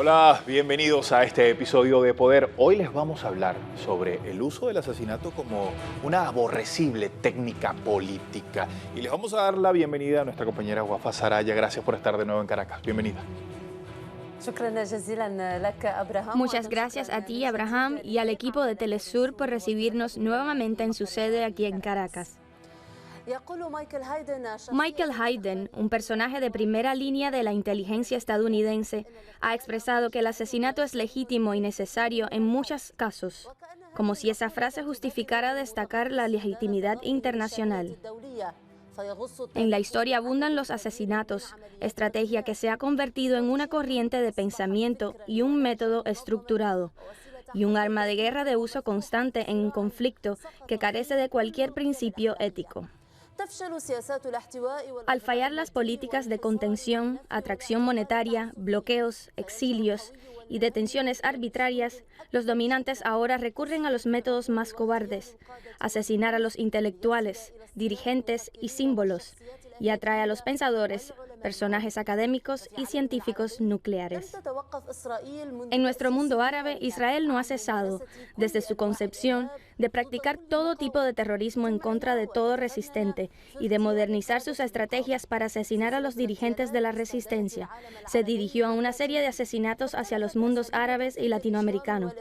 Hola, bienvenidos a este episodio de Poder. Hoy les vamos a hablar sobre el uso del asesinato como una aborrecible técnica política. Y les vamos a dar la bienvenida a nuestra compañera Wafa Saraya. Gracias por estar de nuevo en Caracas. Bienvenida. Muchas gracias a ti, Abraham, y al equipo de Telesur por recibirnos nuevamente en su sede aquí en Caracas. Michael Hayden, un personaje de primera línea de la inteligencia estadounidense, ha expresado que el asesinato es legítimo y necesario en muchos casos, como si esa frase justificara destacar la legitimidad internacional. En la historia abundan los asesinatos, estrategia que se ha convertido en una corriente de pensamiento y un método estructurado, y un arma de guerra de uso constante en un conflicto que carece de cualquier principio ético. Al fallar las políticas de contención, atracción monetaria, bloqueos, exilios y detenciones arbitrarias, los dominantes ahora recurren a los métodos más cobardes: asesinar a los intelectuales, dirigentes y símbolos, y atrae a los pensadores, personajes académicos y científicos nucleares. En nuestro mundo árabe, Israel no ha cesado, desde su concepción, de practicar todo tipo de terrorismo en contra de todo resistente y de modernizar sus estrategias para asesinar a los dirigentes de la resistencia. Se dirigió a una serie de asesinatos hacia los mundos árabes y latinoamericanos.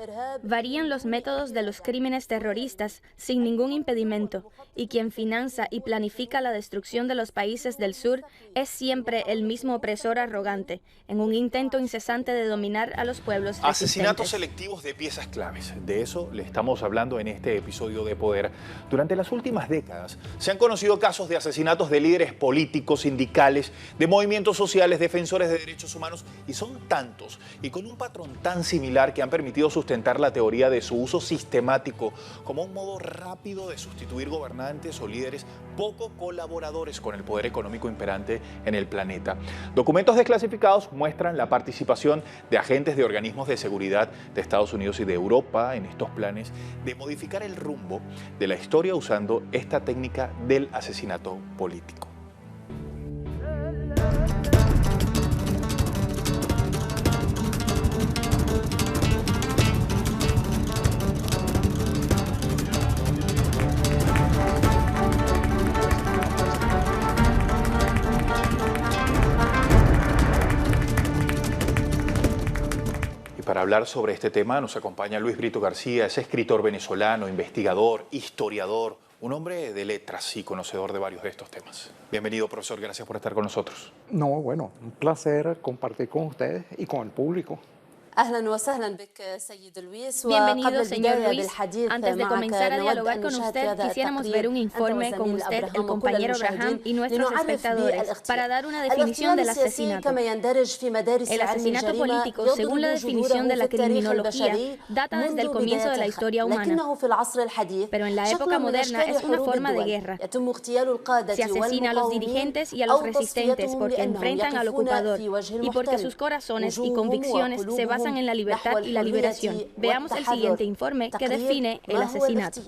Varían los métodos de los crímenes terroristas sin ningún impedimento, y quien finanza y planifica la destrucción de los países del sur es siempre el mismo opresor arrogante, en un intento incesante de dominar a los pueblos resistentes. Asesinatos selectivos de piezas claves. De eso le estamos hablando en este episodio de Poder. Durante las últimas décadas se han conocido casos de asesinatos de líderes políticos, sindicales, de movimientos sociales, defensores de derechos humanos, y son tantos y con un patrón tan similar que han permitido sustentar la teoría de su uso sistemático como un modo rápido de sustituir gobernantes o líderes poco colaboradores con el poder económico imperante en el planeta. Documentos desclasificados muestran la participación de agentes de organismos de seguridad de Estados Unidos y de Europa en estos planes de modificar el rumbo de la historia usando esta técnica del asesinato político. Para hablar sobre este tema nos acompaña Luis Brito García, es escritor venezolano, investigador, historiador, un hombre de letras y conocedor de varios de estos temas. Bienvenido, profesor, gracias por estar con nosotros. No, bueno, un placer compartir con ustedes y con el público. Bienvenido, señor Luis. Antes de comenzar a dialogar con usted, quisiéramos ver un informe con usted, el compañero Abraham y nuestros espectadores, para dar una definición del asesinato. El asesinato político, según la definición de la criminología, data desde el comienzo de la historia humana. Pero en la época moderna es una forma de guerra. Se asesina a los dirigentes y a los resistentes porque enfrentan al ocupador y porque sus corazones y convicciones se basan en la libertad y la liberación. Veamos el siguiente informe que define el asesinato.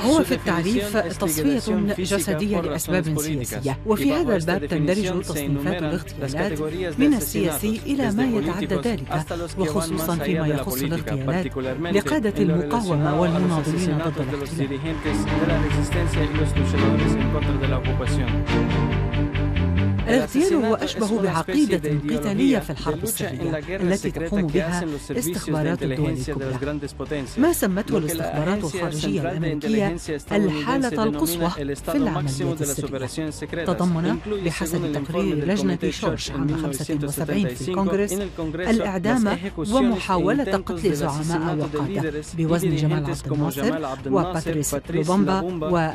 هو في التعريف تصفية جسدية لأسباب سياسية، وفي هذا الباب تندرج تصنيفات الاغتيالات من السياسي إلى ما يتعدى ذلك، وخصوصا فيما يخص الاغتيالات لقادة المقاومة والمناضلين ضد الاحتلال. الاغتيال هو أشبه بعقيدة قتالية في الحرب السرية التي تقوم بها استخبارات الدول الكبرى. ما سمته الاستخبارات الخارجية الأمريكية الحالة القصوى في العمليات السرية. تضمن بحسب تقرير لجنة شورش عام 75 في الكونغرس الإعدام ومحاولة قتل زعماء وقادة بوزن جمال عبد الناصر وباتريس لوبامبا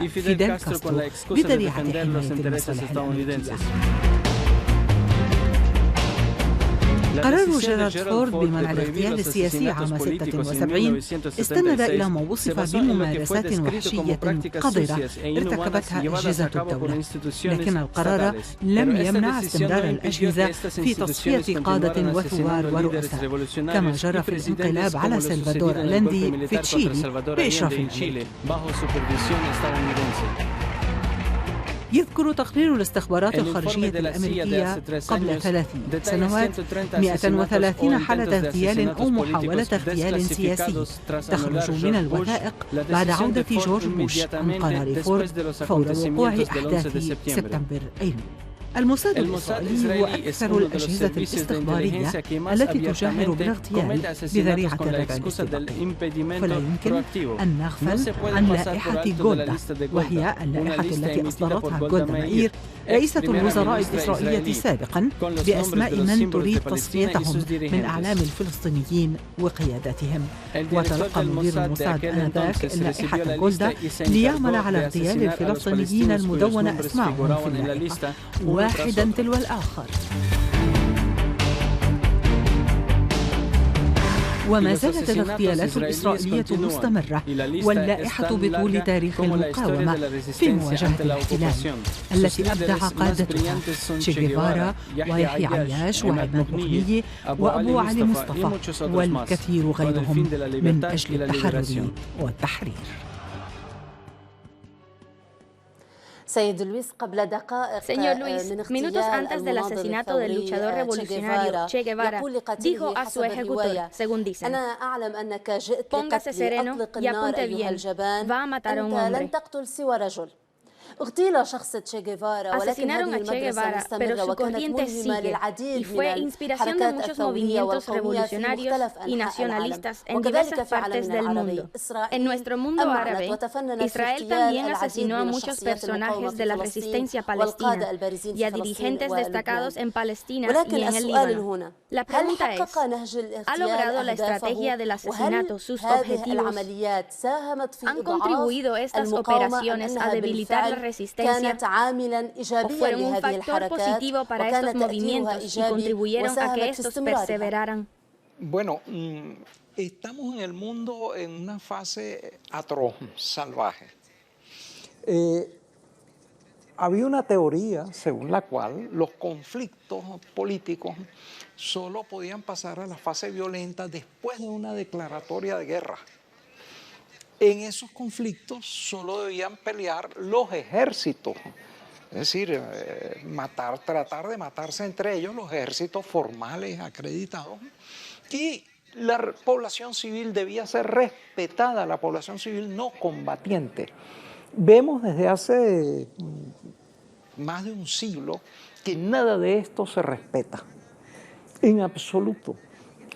وفيديل كاسترو بذريعة حماية المصالح الأمريكية. قرار جيرارد فورد بمنع الاغتيال السياسي عام 76 استند إلى ما وصف بممارسات وحشية قذرة ارتكبتها أجهزة الدولة، لكن القرار لم يمنع استمرار الأجهزة في تصفية قادة وثوار ورؤساء، كما جرى في الانقلاب على سلفادور ألاندي في تشيلي بإشراف الأمريكي. يذكر تقرير الاستخبارات الخارجية الأمريكية قبل 30 سنوات 130 حالة اغتيال أو محاولة اغتيال سياسي تخرج من الوثائق بعد عودة جورج بوش عن قرار فورد فور وقوع أحداث سبتمبر أيلول. الموساد الإسرائيلي هو أكثر الأجهزة الاستخبارية التي تجاهر بالاغتيال بذريعة الردع الاستباقي، فلا يمكن أن نغفل عن لائحة جولدا، وهي اللائحة التي أصدرتها جولدا مائير رئيسة الوزراء الإسرائيلية سابقا بأسماء من تريد تصفيتهم من أعلام الفلسطينيين وقياداتهم. وتلقى مدير الموساد آنذاك لائحة جولدا ليعمل على اغتيال الفلسطينيين المدون أسماءهم في اللائحة واحدا تلو الآخر. وما زالت الاغتيالات الإسرائيلية مستمرة واللائحة بطول تاريخ المقاومة في مواجهة الاحتلال التي أبدع قادتها تشي جيفارا ويحيى عياش وعماد مغني وأبو علي مصطفى والكثير غيرهم من أجل التحرر والتحرير. Señor Luis, minutos antes del asesinato del luchador revolucionario Che Guevara, dijo a su ejecutor, según dicen: póngase sereno y apunte bien, va a matar a un hombre. Asesinaron a Che Guevara, pero su corriente sigue y fue inspiración de muchos movimientos revolucionarios y nacionalistas en diversas partes del mundo. En nuestro mundo árabe, Israel también asesinó a muchos personajes de la resistencia palestina y a dirigentes destacados en Palestina y en el Líbano. La pregunta es, ¿ha logrado la estrategia del asesinato sus objetivos? ¿Han contribuido estas operaciones a debilitar la resistencia o fueron un factor positivo para estos movimientos y contribuyeron a que estos perseveraran? Bueno, estamos en el mundo en una fase atroz, salvaje. Había una teoría según la cual los conflictos políticos solo podían pasar a la fase violenta después de una declaratoria de guerra. En esos conflictos solo debían pelear los ejércitos, es decir, tratar de matarse entre ellos los ejércitos formales acreditados, y la población civil debía ser respetada, la población civil no combatiente. Vemos desde hace más de un siglo que nada de esto se respeta, en absoluto.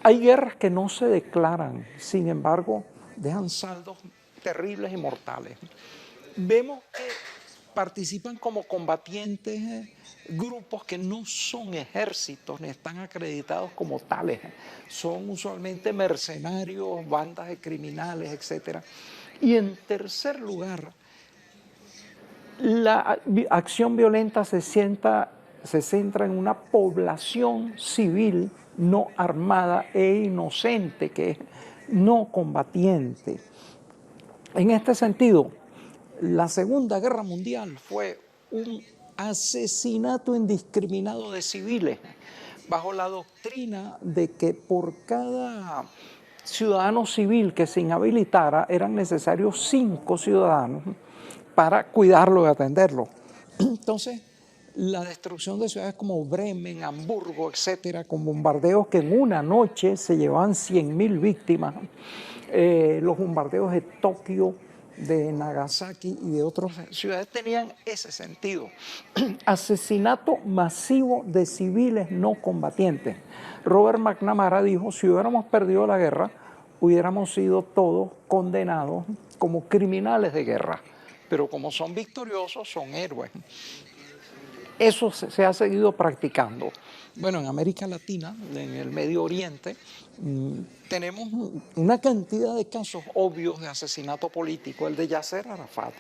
Hay guerras que no se declaran, sin embargo, dejan saldos terribles y mortales. Vemos que participan como combatientes grupos que no son ejércitos ni están acreditados como tales. Son usualmente mercenarios, bandas de criminales, etc. Y en tercer lugar, la acción violenta se centra en una población civil no armada e inocente, que es no combatiente. En este sentido, la Segunda Guerra Mundial fue un asesinato indiscriminado de civiles, bajo la doctrina de que por cada ciudadano civil que se inhabilitara eran necesarios 5 ciudadanos para cuidarlo y atenderlo. Entonces, la destrucción de ciudades como Bremen, Hamburgo, etcétera, con bombardeos que en una noche se llevaban 100.000 víctimas, los bombardeos de Tokio, de Nagasaki y de otras ciudades tenían ese sentido. Asesinato masivo de civiles no combatientes. Robert McNamara dijo, si hubiéramos perdido la guerra, hubiéramos sido todos condenados como criminales de guerra, pero como son victoriosos, son héroes. Eso se ha seguido practicando. Bueno, en América Latina, en el Medio Oriente, tenemos una cantidad de casos obvios de asesinato político. El de Yasser Arafat,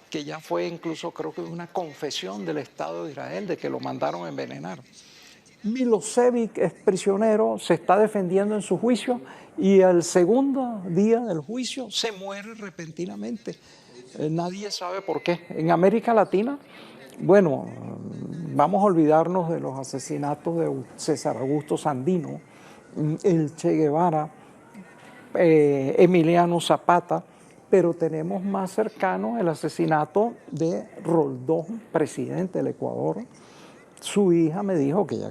que ya fue incluso, creo que una confesión del Estado de Israel de que lo mandaron a envenenar. Milosevic es prisionero, se está defendiendo en su juicio y al segundo día del juicio se muere repentinamente. Nadie sabe por qué. En América Latina, bueno, vamos a olvidarnos de los asesinatos de César Augusto Sandino, el Che Guevara, Emiliano Zapata, pero tenemos más cercano el asesinato de Roldós, presidente del Ecuador. Su hija me dijo que ella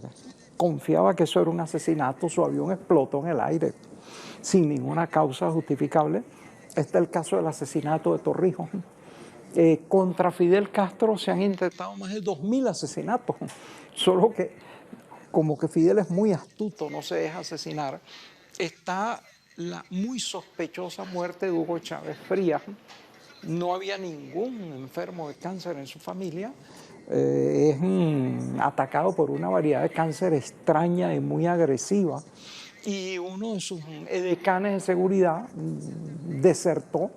confiaba que eso era un asesinato, su avión explotó en el aire sin ninguna causa justificable. Este es el caso del asesinato de Torrijos. Contra Fidel Castro se han intentado más de 2000 asesinatos, solo que como que Fidel es muy astuto, no se deja asesinar. Está la muy sospechosa muerte de Hugo Chávez Frías. No había ningún enfermo de cáncer en su familia. Es atacado por una variedad de cáncer extraña y muy agresiva. Y uno de sus edecanes de seguridad desertó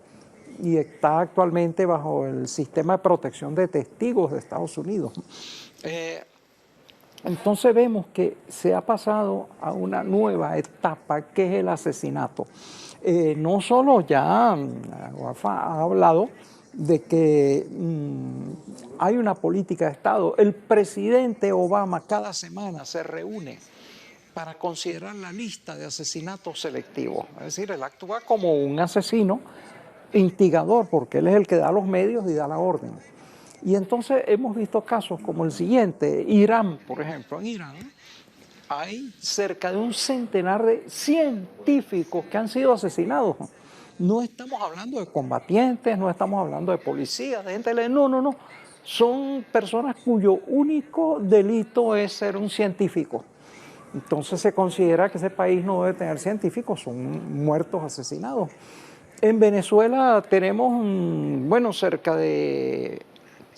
y está actualmente bajo el sistema de protección de testigos de Estados Unidos. Entonces vemos que se ha pasado a una nueva etapa que es el asesinato. No solo ya Wafa ha hablado de que hay una política de Estado. El presidente Obama cada semana se reúne para considerar la lista de asesinatos selectivos. Es decir, él actúa como un asesino instigador porque él es el que da los medios y da la orden. Y entonces hemos visto casos como el siguiente, Irán, por ejemplo. En Irán hay cerca de un centenar de científicos que han sido asesinados. No estamos hablando de combatientes, no estamos hablando de policías, de gente... No. Son personas cuyo único delito es ser un científico. Entonces se considera que ese país no debe tener científicos, son muertos asesinados. En Venezuela tenemos, cerca de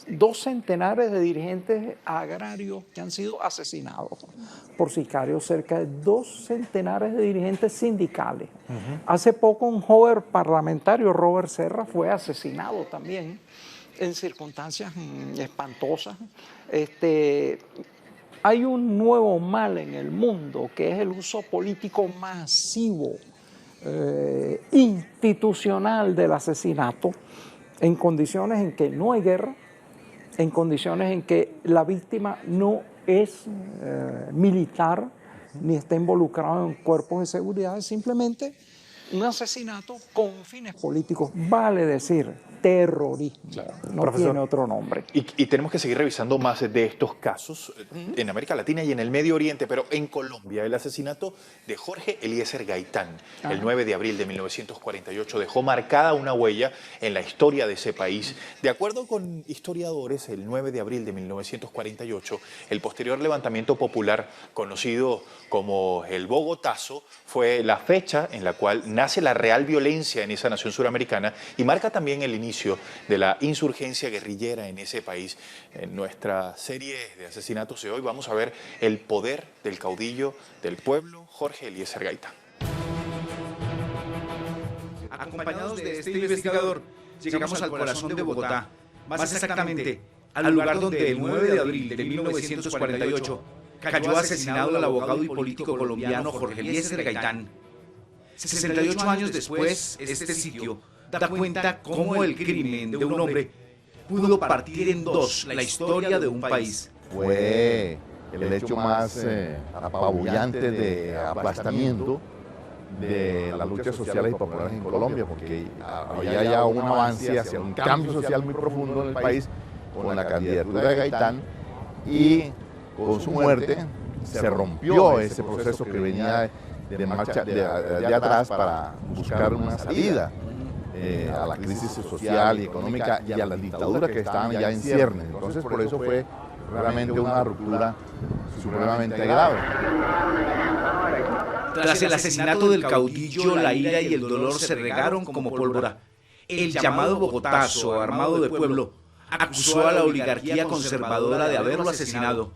2 centenares de dirigentes agrarios que han sido asesinados por sicarios, cerca de 2 centenares de dirigentes sindicales. Hace poco un joven parlamentario, Robert Serra, fue asesinado también en circunstancias espantosas. Hay un nuevo mal en el mundo que es el uso político masivo, institucional del asesinato, en condiciones en que no hay guerra, en condiciones en que la víctima no es militar ni está involucrado en cuerpos de seguridad, es simplemente un asesinato con fines políticos, vale decir, terrorismo. Claro. No, profesor, tiene otro nombre. Y tenemos que seguir revisando más de estos casos en América Latina y en el Medio Oriente, pero en Colombia el asesinato de Jorge Eliezer Gaitán, el 9 de abril de 1948, dejó marcada una huella en la historia de ese país. De acuerdo con historiadores, el 9 de abril de 1948, el posterior levantamiento popular, conocido como el Bogotazo, fue la fecha en la cual nace la real violencia en esa nación suramericana y marca también el inicio de la insurgencia guerrillera en ese país. En nuestra serie de asesinatos de hoy vamos a ver el poder del caudillo del pueblo, Jorge Eliezer Gaitán. Acompañados de este investigador, llegamos al corazón de Bogotá, más exactamente al lugar donde el 9 de abril de 1948 cayó asesinado el abogado y político colombiano Jorge Eliezer Gaitán. 68 años después, este sitio da cuenta cómo el crimen de un hombre pudo partir en dos la historia de un país. Fue el hecho más apabullante de aplastamiento de las luchas sociales y populares en Colombia, porque había ya un avance hacia un cambio social muy profundo en el país con la candidatura de Gaitán, y con su muerte se rompió ese proceso que venía de marcha de atrás para buscar una salida a la crisis social y económica y a la dictadura que estaban ya en ciernes. Entonces, por eso fue realmente una ruptura supremamente grave. Tras el asesinato del caudillo, la ira y el dolor se regaron como pólvora. El llamado Bogotazo, armado de pueblo, acusó a la oligarquía conservadora de haberlo asesinado.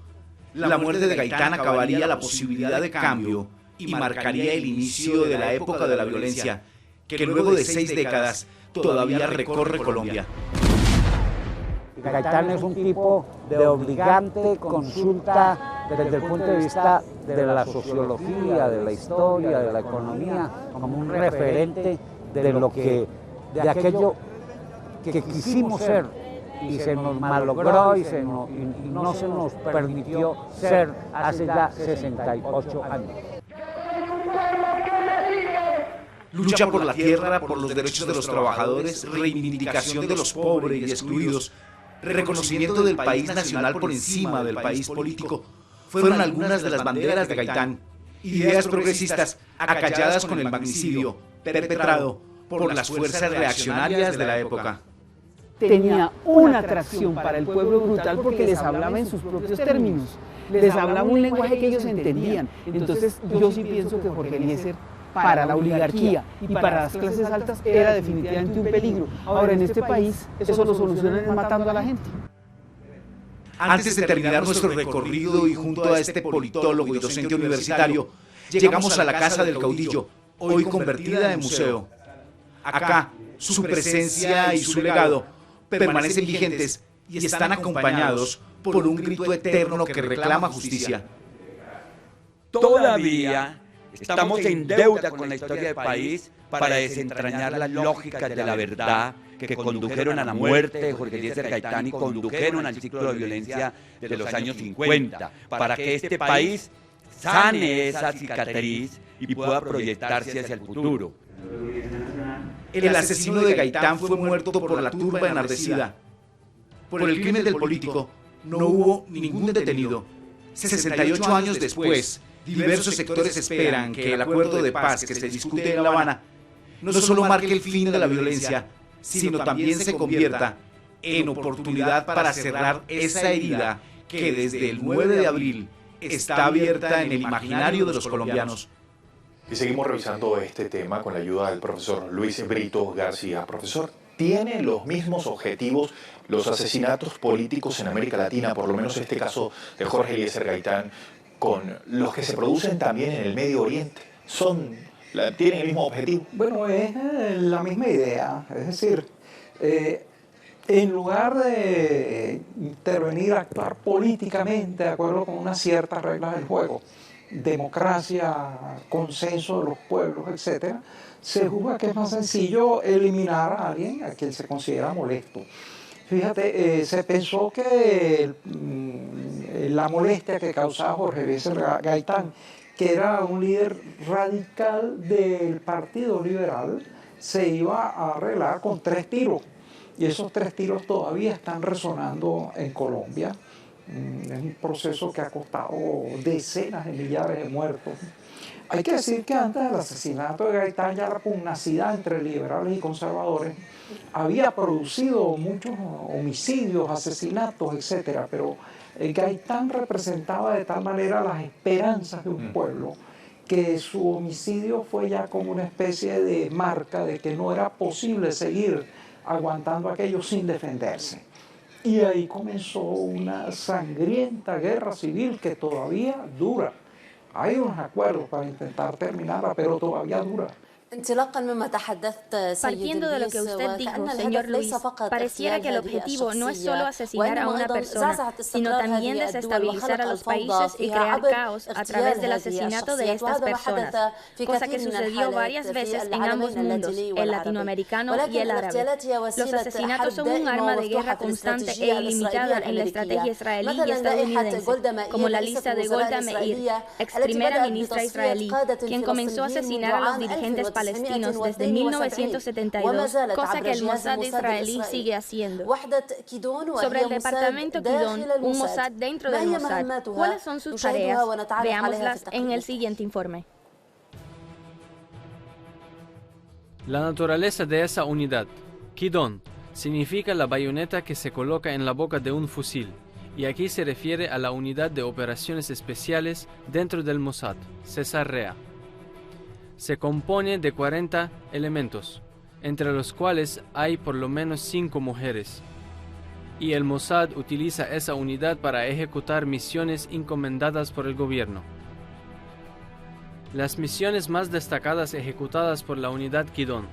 La muerte de Gaitán acabaría la posibilidad de cambio y marcaría el inicio de la época de la violencia, que luego de 6 décadas todavía recorre Colombia. Gaitán es un tipo de obligante consulta desde el punto de vista de la sociología, de la historia, de la economía, como un referente de aquello que quisimos ser y se nos malogró y no se nos permitió ser hace ya 68 años. Lucha por la tierra, por los derechos de los trabajadores, reivindicación de los pobres y excluidos, reconocimiento del país nacional por encima del país político, fueron algunas de las banderas de Gaitán, ideas progresistas acalladas con el magnicidio perpetrado por las fuerzas reaccionarias de la época. Tenía una atracción para el pueblo brutal porque les hablaba en sus propios términos, les hablaba un lenguaje que ellos entendían. Entonces yo sí pienso que Jorge Eliezer para la oligarquía y para las clases altas era definitivamente un peligro. Ahora en este país eso lo solucionan matando a la gente. Antes de terminar nuestro recorrido y junto a este politólogo y docente universitario, llegamos a la Casa del Caudillo, hoy convertida en museo. Acá, su presencia y su legado permanecen vigentes y están acompañados por un grito eterno que reclama justicia. Todavía estamos en deuda con la historia del país para desentrañar las lógicas de la verdad que condujeron a la muerte de Jorge Eliezer Gaitán y condujeron al ciclo de violencia de los años 50, para que este país sane esa cicatriz y pueda proyectarse hacia el futuro. El asesino de Gaitán fue muerto por la turba enardecida. Por el crimen del político no hubo ningún detenido. 68 años después, diversos sectores esperan que el acuerdo de paz que se discute en La Habana no solo marque el fin de la violencia, sino también se convierta en oportunidad para cerrar esa herida que desde el 9 de abril está abierta en el imaginario de los colombianos. Y seguimos revisando este tema con la ayuda del profesor Luis Brito García. Profesor, ¿tienen los mismos objetivos los asesinatos políticos en América Latina, por lo menos este caso de Jorge Eliezer Gaitán, con los que se producen también en el Medio Oriente? ¿Tienen el mismo objetivo? Bueno, es la misma idea. Es decir, en lugar de intervenir, actuar políticamente de acuerdo con unas ciertas reglas del juego, democracia, consenso de los pueblos, etc., se juzga que es más sencillo eliminar a alguien a quien se considera molesto. Fíjate, se pensó que la molestia que causaba Jorge Eliezer Gaitán, que era un líder radical del Partido Liberal, se iba a arreglar con 3 tiros. Y esos 3 tiros todavía están resonando en Colombia. Es un proceso que ha costado decenas de millares de muertos. Hay que decir que antes del asesinato de Gaitán ya la pugnacidad entre liberales y conservadores había producido muchos homicidios, asesinatos, etc. Pero Gaitán representaba de tal manera las esperanzas de un pueblo que su homicidio fue ya como una especie de marca de que no era posible seguir aguantando aquello sin defenderse. Y ahí comenzó una sangrienta guerra civil que todavía dura. Hay unos acuerdos para intentar terminarla, pero todavía dura. Partiendo de lo que usted dijo, señor Luis, pareciera que el objetivo no es solo asesinar a una persona, sino también desestabilizar a los países y crear caos a través del asesinato de estas personas, cosa que sucedió varias veces en ambos mundos, el latinoamericano y el árabe. Los asesinatos son un arma de guerra constante e ilimitada en la estrategia israelí y estadounidense, como la lista de Golda Meir, ex primera ministra israelí, quien comenzó a asesinar a los dirigentes palestinos desde 1972, cosa que el Mossad israelí sigue haciendo. Sobre el departamento Kidon, un Mossad dentro del Mossad, ¿cuáles son sus tareas? Veámoslas en el siguiente informe. La naturaleza de esa unidad, Kidon, significa la bayoneta que se coloca en la boca de un fusil, y aquí se refiere a la unidad de operaciones especiales dentro del Mossad, Cesarea. Se compone de 40 elementos, entre los cuales hay por lo menos 5 mujeres, y el Mossad utiliza esa unidad para ejecutar misiones encomendadas por el gobierno. Las misiones más destacadas ejecutadas por la unidad Kidon: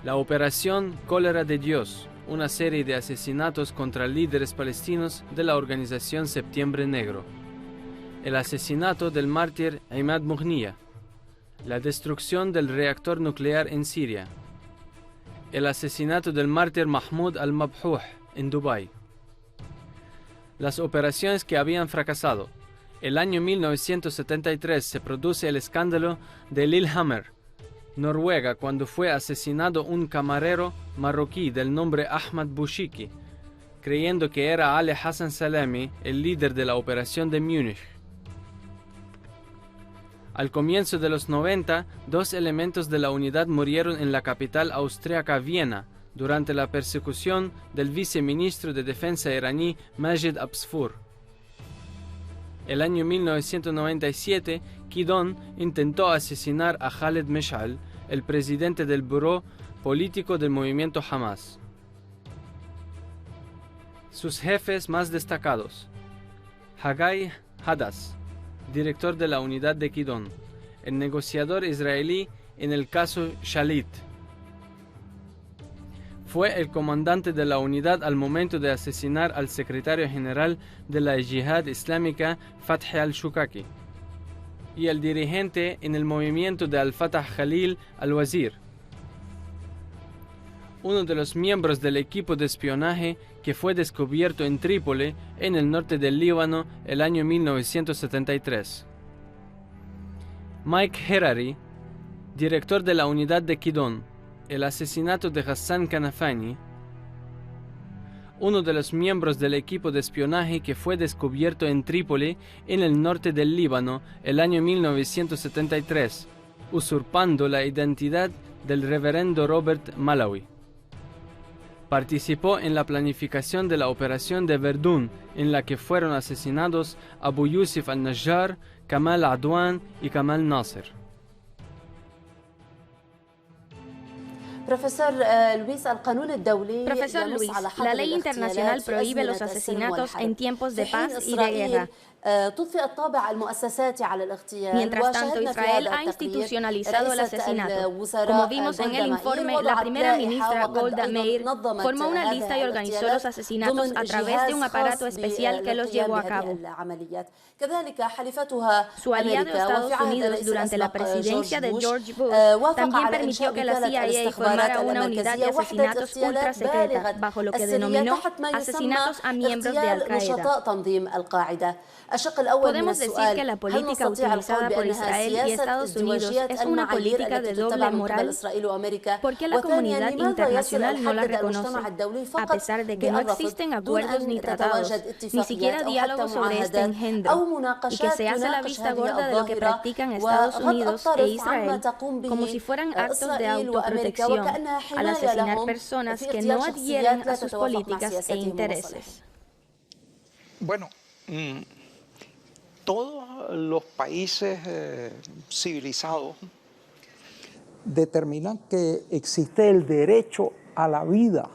la Operación Cólera de Dios, una serie de asesinatos contra líderes palestinos de la organización Septiembre Negro; el asesinato del mártir Imad Mughniya, la destrucción del reactor nuclear en Siria, el asesinato del mártir Mahmoud al-Mabhouh en Dubái, las operaciones que habían fracasado. El año 1973 se produce el escándalo de Lillehammer, Noruega, cuando fue asesinado un camarero marroquí del nombre Ahmad Bouchiki, creyendo que era Ali Hassan Salami, el líder de la operación de Múnich. Al comienzo de los 90, 2 elementos de la unidad murieron en la capital austríaca Viena durante la persecución del viceministro de Defensa iraní Majid Absfur. El año 1997, Kidon intentó asesinar a Khaled Mesh'al, el presidente del buró político del movimiento Hamas. Sus jefes más destacados: Hagai Hadas, director de la unidad de Kidon, el negociador israelí en el caso Shalit. Fue el comandante de la unidad al momento de asesinar al secretario general de la Yihad Islámica Fathi al-Shukaki y el dirigente en el movimiento de Al-Fatah Khalil al-Wazir. Uno de los miembros del equipo de espionaje que fue descubierto en Trípoli, en el norte del Líbano, el año 1973. Mike Herari, director de la unidad de Kidon, el asesinato de Ghassan Kanafani. Uno de los miembros del equipo de espionaje que fue descubierto en Trípoli, en el norte del Líbano, el año 1973, usurpando la identidad del reverendo Robert Malawi. Participó en la planificación de la operación de Verdún, en la que fueron asesinados Abu Yusuf al-Najjar, Kamal Adwan y Kamal Nasser. Profesor Luis, la ley internacional prohíbe los asesinatos en tiempos de paz y de guerra. Mientras tanto, Israel ha institucionalizado el asesinato. Como vimos en el informe, la primera ministra Golda Meir formó una lista y organizó los asesinatos a través de un aparato especial que los llevó a cabo. Su aliado Estados Unidos durante la presidencia de George Bush también permitió que la CIA formara una unidad de asesinatos ultra secreta, bajo lo que denominó asesinatos a miembros de Al-Qaeda. Podemos decir que la política utilizada por Israel y Estados Unidos es una política de doble moral. ¿Por qué la comunidad internacional no la reconoce? A pesar de que no existen acuerdos ni tratados, ni siquiera diálogos sobre este engendro, y que se hace la vista gorda de lo que practican Estados Unidos e Israel, como si fueran actos de autoprotección, al asesinar personas que no adhieren a sus políticas e intereses. Bueno, todos los países civilizados determinan que existe el derecho a la vida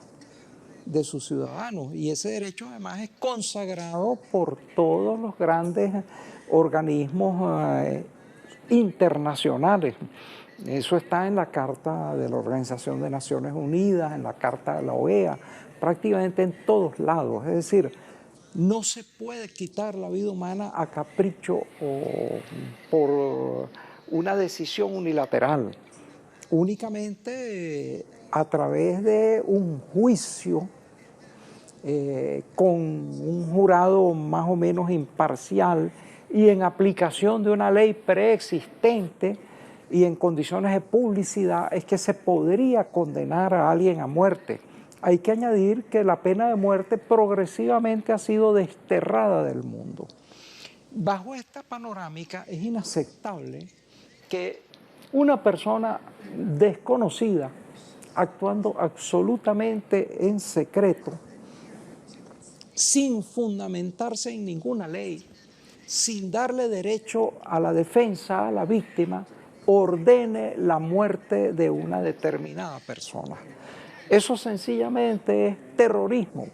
de sus ciudadanos y ese derecho además es consagrado por todos los grandes organismos internacionales. Eso está en la Carta de la Organización de Naciones Unidas, en la Carta de la OEA, prácticamente en todos lados. Es decir, no se puede quitar la vida humana a capricho o por una decisión unilateral. Únicamente a través de un juicio con un jurado más o menos imparcial y en aplicación de una ley preexistente y en condiciones de publicidad es que se podría condenar a alguien a muerte. Hay que añadir que la pena de muerte progresivamente ha sido desterrada del mundo. Bajo esta panorámica es inaceptable que una persona desconocida, actuando absolutamente en secreto, sin fundamentarse en ninguna ley, sin darle derecho a la defensa a la víctima, ordene la muerte de una determinada persona. Eso sencillamente es terrorismo,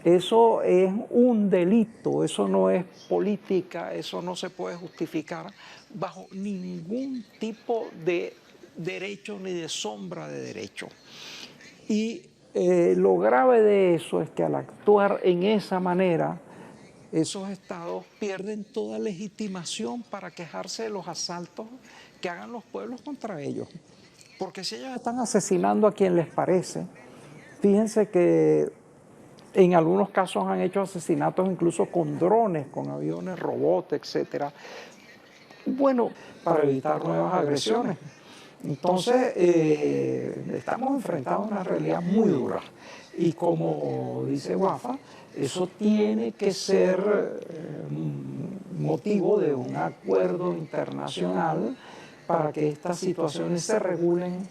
eso es un delito, eso no es política, eso no se puede justificar bajo ningún tipo de derecho ni de sombra de derecho. Y lo grave de eso es que al actuar en esa manera esos estados pierden toda legitimación para quejarse de los asaltos que hagan los pueblos contra ellos. Porque si ellos están asesinando a quien les parece, fíjense que en algunos casos han hecho asesinatos incluso con drones, con aviones, robots, etc. Bueno, para evitar nuevas agresiones. Entonces, estamos enfrentados a una realidad muy dura. Y como dice Wafa, eso tiene que ser motivo de un acuerdo internacional para que estas situaciones se regulen,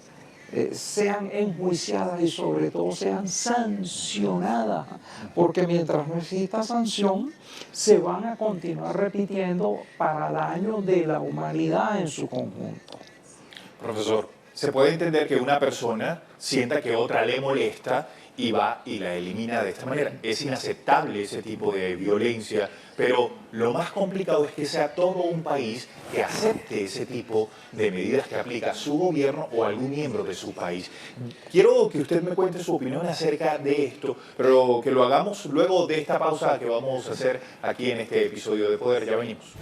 sean enjuiciadas y sobre todo sean sancionadas, porque mientras no exista sanción, se van a continuar repitiendo para daño de la humanidad en su conjunto. Profesor, ¿se puede entender que una persona sienta que otra le molesta y va y la elimina de esta manera? Es inaceptable ese tipo de violencia, pero lo más complicado es que sea todo un país que acepte ese tipo de medidas que aplica su gobierno o algún miembro de su país. Quiero que usted me cuente su opinión acerca de esto, pero que lo hagamos luego de esta pausa que vamos a hacer aquí en este episodio de Poder. Ya venimos.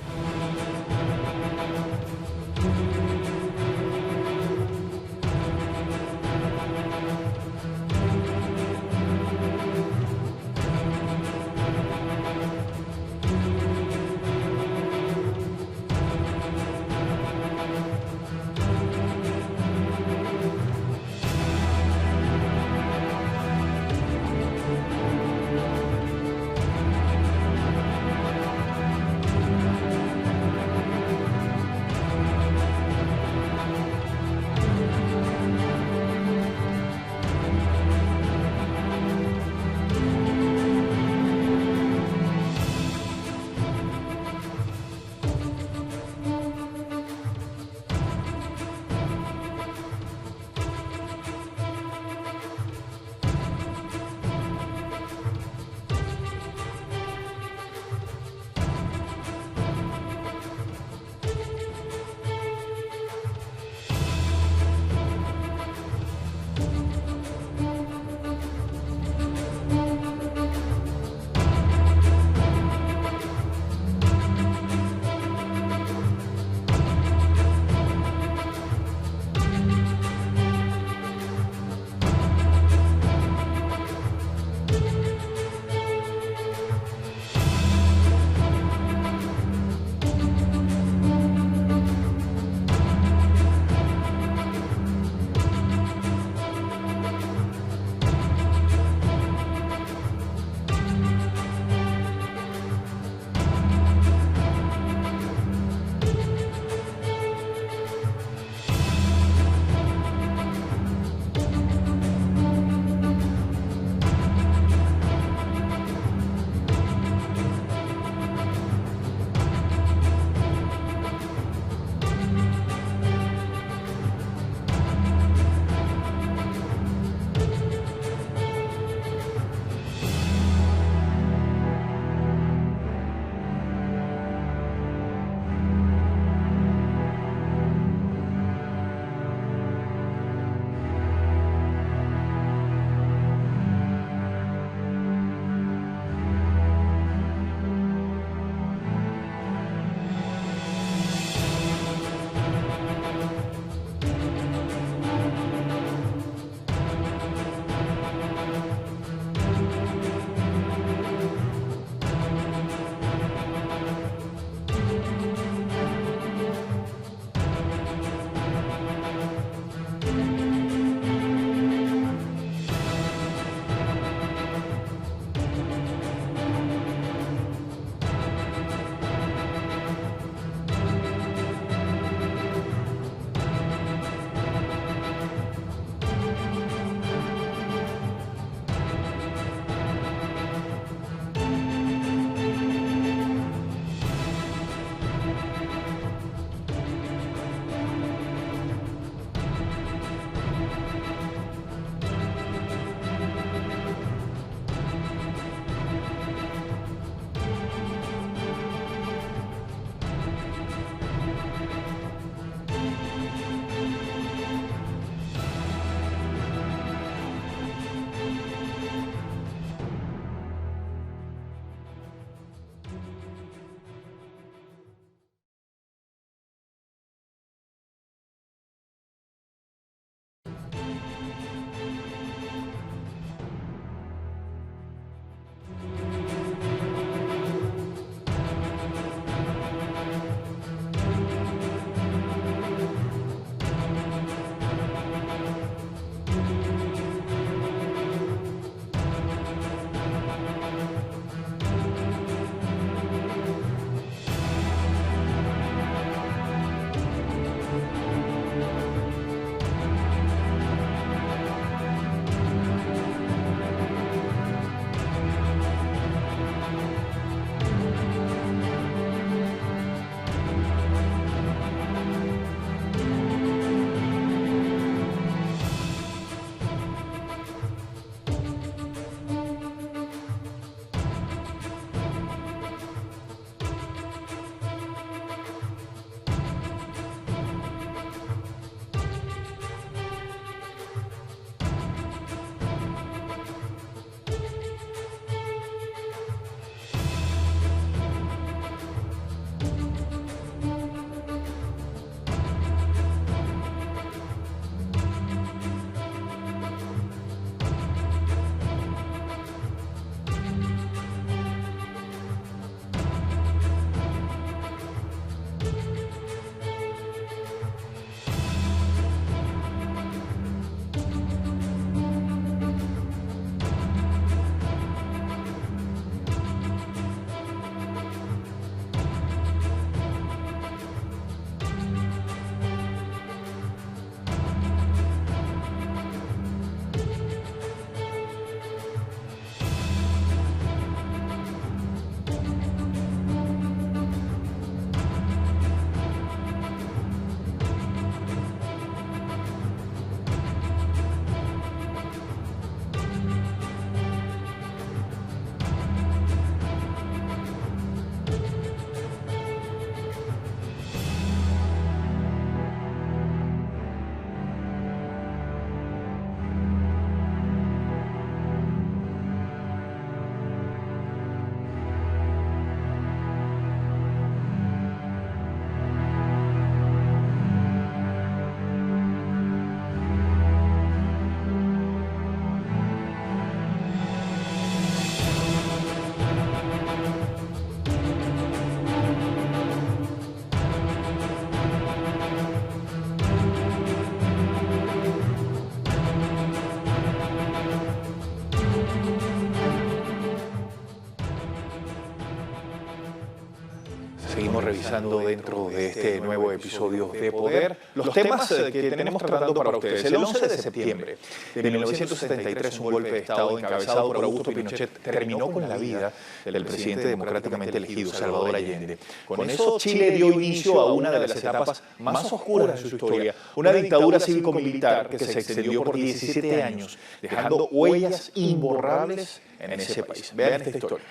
revisando dentro de este nuevo episodio de Poder los temas que tenemos tratando para ustedes. El 11 de septiembre de 1973, un golpe de Estado encabezado por Augusto Pinochet terminó con la vida del presidente democráticamente elegido, Salvador Allende. Con eso, Chile dio inicio a una de las etapas más oscuras de su historia, una dictadura cívico-militar que se extendió por 17 años, dejando huellas imborrables en ese país. Vean esta historia.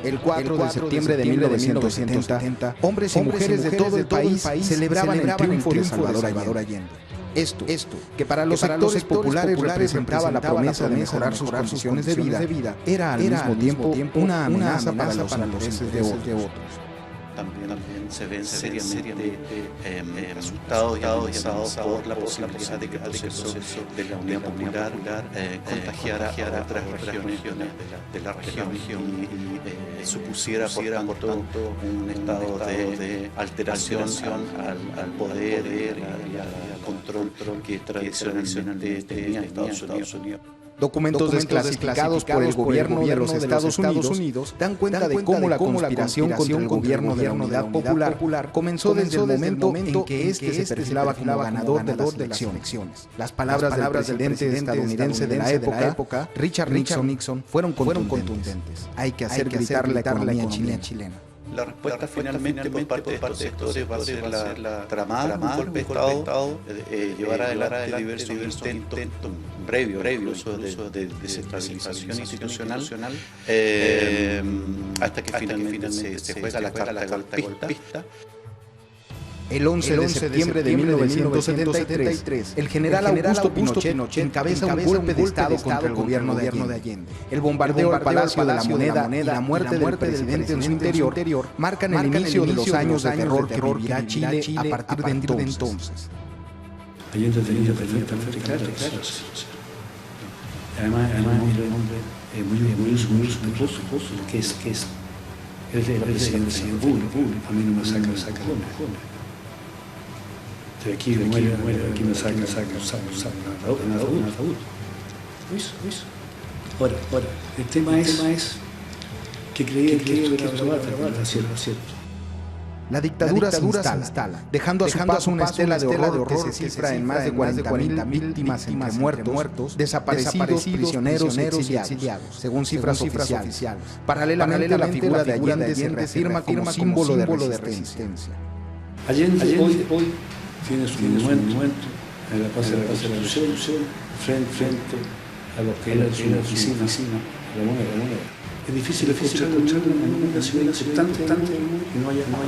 El 4 de septiembre de 1970, hombres y mujeres de todo el país celebraban el triunfo de Salvador Allende. Esto, que para los sectores populares representaba la promesa de mejorar sus condiciones de vida, era al mismo tiempo una amenaza para los intereses de otros. También se ven seriamente asustados y amenazados por la posibilidad de que el proceso de la Unidad Popular contagiara a otras regiones de la región y supusiera, por tanto, un estado de alteración al poder y al control que tradicionalmente tenía Estados Unidos. Documentos desclasificados por el gobierno de los Estados Unidos dan cuenta de cómo la conspiración contra el gobierno de la Unidad Popular comenzó desde el momento en que éste se perfilaba como ganador de las elecciones. Las palabras del presidente estadounidense de la época, Richard Nixon, fueron contundentes. Hay que hacer gritar la economía chilena. La respuesta finalmente por parte de estos sectores va a ser la tramada un golpe de Estado, llevar adelante diversos intentos previos de desestabilización institucional, hasta que finalmente se juega la carta golpista. El 11 de septiembre de 1973, el general Augusto Pinochet encabeza un golpe de Estado contra el gobierno de Allende. El bombardeo al Palacio de la Moneda y la muerte del presidente en su interior marcan el inicio de los años de terror que vivirá Chile a partir de entonces. Allende tenía perfectamente claro además era un hombre muy respetuoso, que es el presidente público, a mí no me saca de aquí muere, aquí me saca un ataúd. Eso. Ahora, el tema es que creía que era cierto. La dictadura se instala, dejando a su paso una estela de horror que se cifra en más de 40.000 víctimas entre muertos, desaparecidos, prisioneros y exiliados, según cifras oficiales. Paralelamente, la figura de Allende se reafirma como símbolo de resistencia. Allende hoy tiene su monumento en la Plaza de la Constitución, frente a lo que era su oficina, la moneda. Es difícil encontrar en una ciudad tanto que no haya algún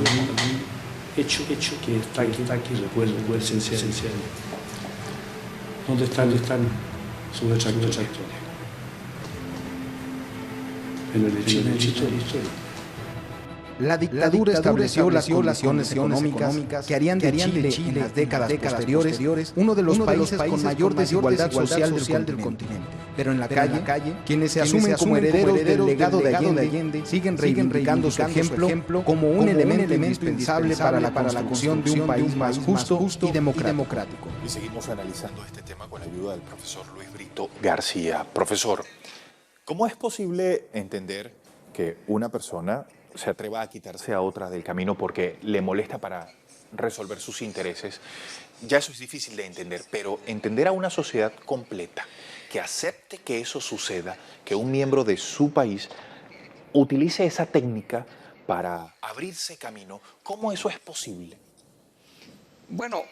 hecho que está aquí recuerde esencial. ¿Dónde están sus detractores? En el historia. La dictadura estableció las condiciones económicas que harían de Chile en las décadas posteriores uno de los países con mayor desigualdad social del continente. Pero en la calle, quienes se asumen como herederos del legado de Allende siguen reivindicando su ejemplo como un elemento indispensable para la construcción de un país más justo y democrático. Y seguimos analizando este tema con la ayuda del profesor Luis Brito García. Profesor, ¿cómo es posible entender que una persona se atreva a quitarse a otra del camino porque le molesta para resolver sus intereses? Ya eso es difícil de entender, pero entender a una sociedad completa que acepte que eso suceda, que un miembro de su país utilice esa técnica para abrirse camino, ¿cómo eso es posible? Bueno,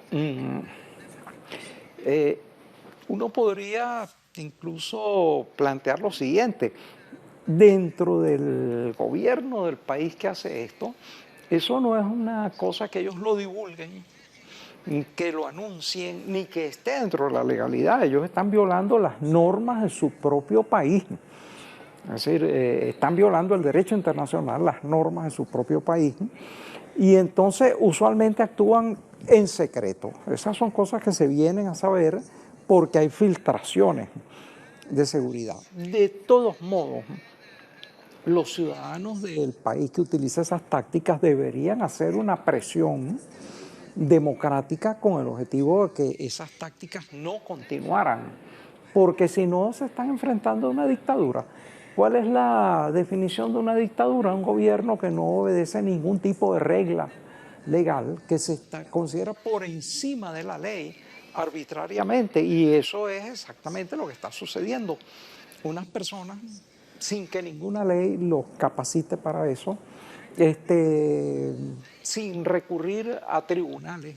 uno podría incluso plantear lo siguiente. Dentro del gobierno del país que hace esto, eso no es una cosa que ellos lo divulguen, que lo anuncien, ni que esté dentro de la legalidad. Ellos están violando las normas de su propio país. Es decir, están violando el derecho internacional, las normas de su propio país. Y entonces usualmente actúan en secreto. Esas son cosas que se vienen a saber porque hay filtraciones de seguridad. De todos modos, los ciudadanos del país que utiliza esas tácticas deberían hacer una presión democrática con el objetivo de que esas tácticas no continuaran porque si no se están enfrentando a una dictadura. ¿Cuál es la definición de una dictadura? Un gobierno que no obedece ningún tipo de regla legal, que considera por encima de la ley arbitrariamente, y eso es exactamente lo que está sucediendo. Unas personas, sin que ninguna ley los capacite para eso, sin recurrir a tribunales,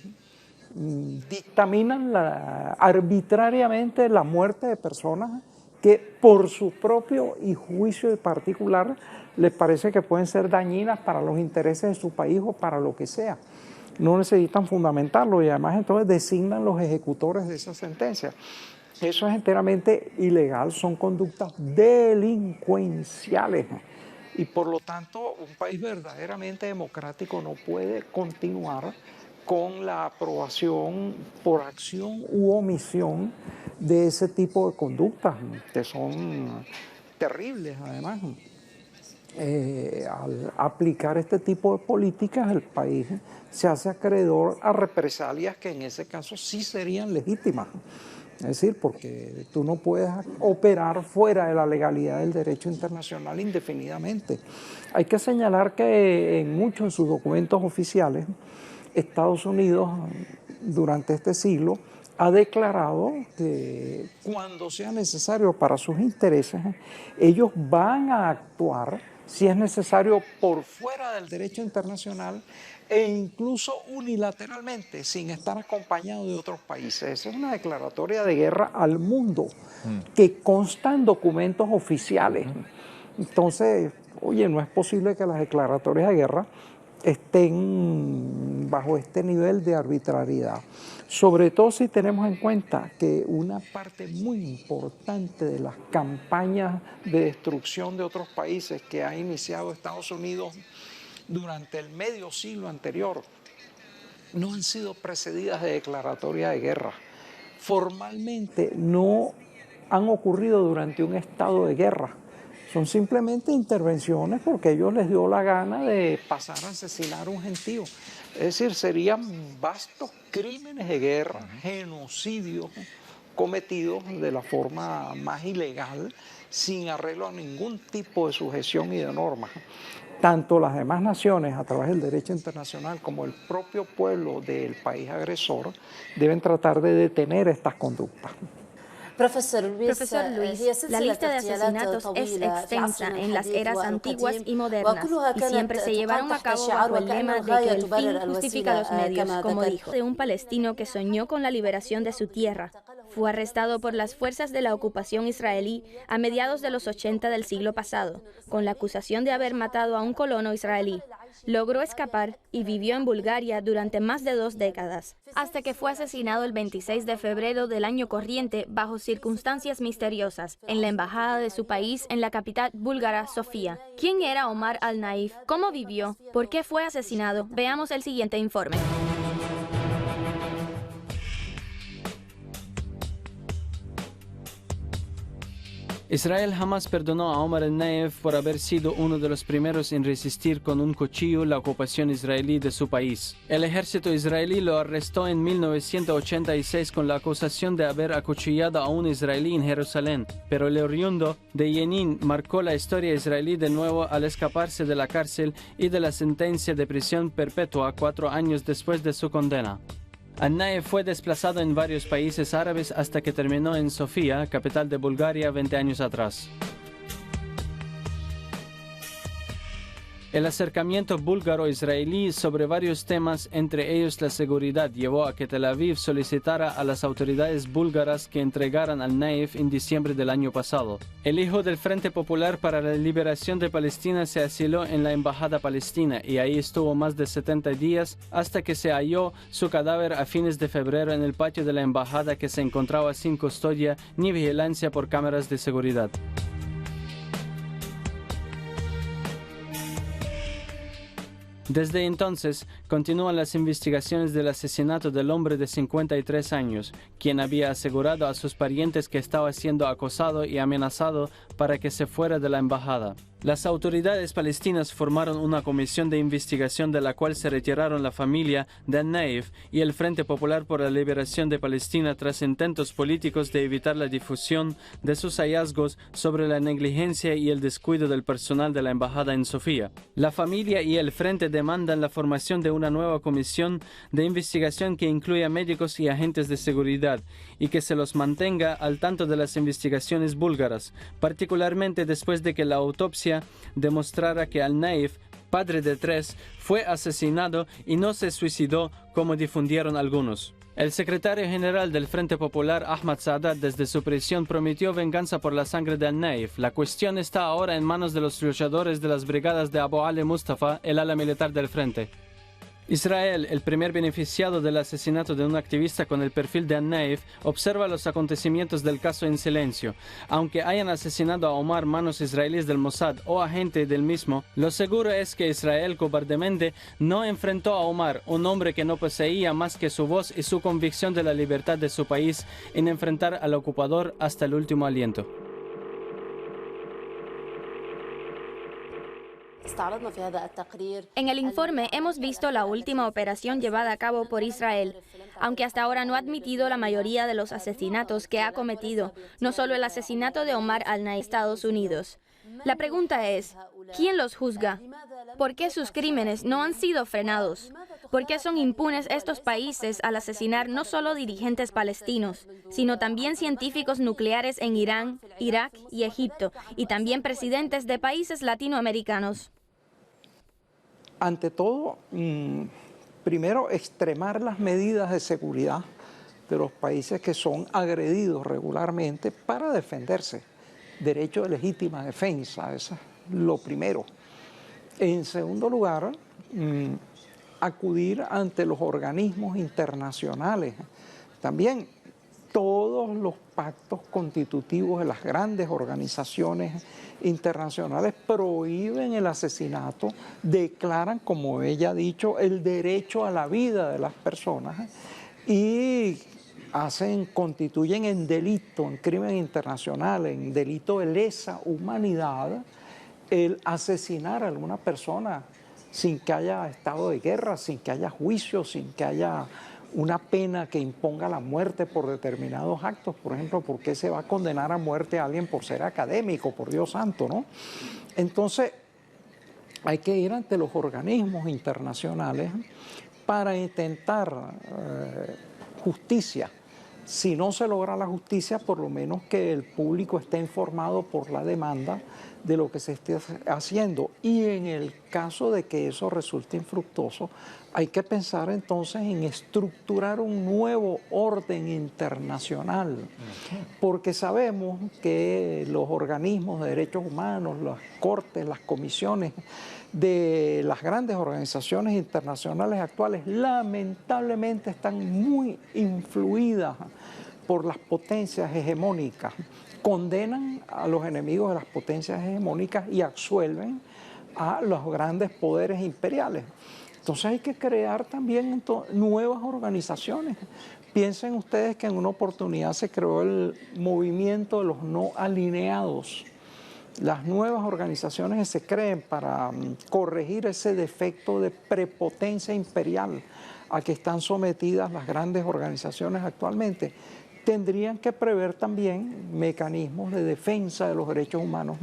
dictaminan arbitrariamente la muerte de personas que por su propio y juicio particular les parece que pueden ser dañinas para los intereses de su país o para lo que sea. No necesitan fundamentarlo y además entonces designan los ejecutores de esa sentencia. Eso es enteramente ilegal, son conductas delincuenciales. Y por lo tanto, un país verdaderamente democrático no puede continuar con la aprobación por acción u omisión de ese tipo de conductas, que son terribles además. Al aplicar este tipo de políticas, el país se hace acreedor a represalias que en ese caso sí serían legítimas. Es decir, porque tú no puedes operar fuera de la legalidad del derecho internacional indefinidamente. Hay que señalar que en muchos de sus documentos oficiales, Estados Unidos durante este siglo ha declarado que cuando sea necesario para sus intereses, ellos van a actuar, si es necesario, por fuera del derecho internacional e incluso unilateralmente, sin estar acompañado de otros países. Esa es una declaratoria de guerra al mundo que consta en documentos oficiales. Entonces, oye, no es posible que las declaratorias de guerra estén bajo este nivel de arbitrariedad. Sobre todo si tenemos en cuenta que una parte muy importante de las campañas de destrucción de otros países que ha iniciado Estados Unidos durante el medio siglo anterior no han sido precedidas de declaratoria de guerra. Formalmente no han ocurrido durante un estado de guerra. Son simplemente intervenciones porque a ellos les dio la gana de pasar a asesinar a un gentío. Es decir, serían vastos crímenes de guerra, genocidios cometidos de la forma más ilegal, sin arreglo a ningún tipo de sujeción y de normas. Tanto las demás naciones, a través del derecho internacional, como el propio pueblo del país agresor, deben tratar de detener estas conductas. Profesor Luis, la lista de asesinatos es extensa en las eras antiguas y modernas y siempre se llevaron a cabo bajo el lema de que el fin justifica los medios, como dijo. De un palestino que soñó con la liberación de su tierra. Fue arrestado por las fuerzas de la ocupación israelí a mediados de los 80 del siglo pasado, con la acusación de haber matado a un colono israelí. Logró escapar y vivió en Bulgaria durante más de 2 décadas, hasta que fue asesinado el 26 de febrero del año corriente bajo circunstancias misteriosas en la embajada de su país en la capital búlgara, Sofía. ¿Quién era Omar al-Naif? ¿Cómo vivió? ¿Por qué fue asesinado? Veamos el siguiente informe. Israel jamás perdonó a Omar al-Naif por haber sido uno de los primeros en resistir con un cuchillo la ocupación israelí de su país. El ejército israelí lo arrestó en 1986 con la acusación de haber acuchillado a un israelí en Jerusalén, pero el oriundo de Jenin marcó la historia israelí de nuevo al escaparse de la cárcel y de la sentencia de prisión perpetua 4 años después de su condena. Al-Naif fue desplazado en varios países árabes hasta que terminó en Sofía, capital de Bulgaria, 20 años atrás. El acercamiento búlgaro-israelí sobre varios temas, entre ellos la seguridad, llevó a que Tel Aviv solicitara a las autoridades búlgaras que entregaran al-Naif en diciembre del año pasado. El hijo del Frente Popular para la Liberación de Palestina se asiló en la embajada palestina y ahí estuvo más de 70 días hasta que se halló su cadáver a fines de febrero en el patio de la embajada, que se encontraba sin custodia ni vigilancia por cámaras de seguridad. Desde entonces, continúan las investigaciones del asesinato del hombre de 53 años, quien había asegurado a sus parientes que estaba siendo acosado y amenazado para que se fuera de la embajada. Las autoridades palestinas formaron una comisión de investigación de la cual se retiraron la familia de Al-Naif y el Frente Popular por la Liberación de Palestina tras intentos políticos de evitar la difusión de sus hallazgos sobre la negligencia y el descuido del personal de la embajada en Sofía. La familia y el Frente demandan la formación de una nueva comisión de investigación que incluya médicos y agentes de seguridad y que se los mantenga al tanto de las investigaciones búlgaras, particularmente después de que la autopsia demostrara que Al-Naif, padre de 3, fue asesinado y no se suicidó como difundieron algunos. El secretario general del Frente Popular, Ahmad Saadat, desde su prisión prometió venganza por la sangre de Al-Naif. La cuestión está ahora en manos de los luchadores de las brigadas de Abu Ali Mustafa, el ala militar del Frente. Israel, el primer beneficiado del asesinato de un activista con el perfil de Al-Naif, observa los acontecimientos del caso en silencio. Aunque hayan asesinado a Omar manos israelíes del Mossad o agente del mismo, lo seguro es que Israel cobardemente no enfrentó a Omar, un hombre que no poseía más que su voz y su convicción de la libertad de su país en enfrentar al ocupador hasta el último aliento. En el informe hemos visto la última operación llevada a cabo por Israel, aunque hasta ahora no ha admitido la mayoría de los asesinatos que ha cometido, no solo el asesinato de Omar al-Naif en Estados Unidos. La pregunta es, ¿quién los juzga? ¿Por qué sus crímenes no han sido frenados? ¿Por qué son impunes estos países al asesinar no solo dirigentes palestinos, sino también científicos nucleares en Irán, Irak y Egipto, y también presidentes de países latinoamericanos? Ante todo, primero, extremar las medidas de seguridad de los países que son agredidos regularmente para defenderse. Derecho de legítima defensa, eso es lo primero. En segundo lugar, acudir ante los organismos internacionales. También todos los pactos constitutivos de las grandes organizaciones internacionales prohíben el asesinato, declaran, como ella ha dicho, el derecho a la vida de las personas y constituyen en delito, en crimen internacional, en delito de lesa humanidad, el asesinar a alguna persona sin que haya estado de guerra, sin que haya juicio, sin que haya una pena que imponga la muerte por determinados actos. Por ejemplo, ¿por qué se va a condenar a muerte a alguien por ser académico, por Dios santo, no? Entonces, hay que ir ante los organismos internacionales para intentar justicia. Si no se logra la justicia, por lo menos que el público esté informado por la demanda de lo que se esté haciendo. Y en el caso de que eso resulte infructuoso, hay que pensar entonces en estructurar un nuevo orden internacional, porque sabemos que los organismos de derechos humanos, las cortes, las comisiones de las grandes organizaciones internacionales actuales lamentablemente están muy influidas por las potencias hegemónicas. Condenan a los enemigos de las potencias hegemónicas y absuelven a los grandes poderes imperiales. Entonces hay que crear también nuevas organizaciones. Piensen ustedes que en una oportunidad se creó el movimiento de los no alineados. Las nuevas organizaciones que se creen para corregir ese defecto de prepotencia imperial a que están sometidas las grandes organizaciones actualmente, tendrían que prever también mecanismos de defensa de los derechos humanos,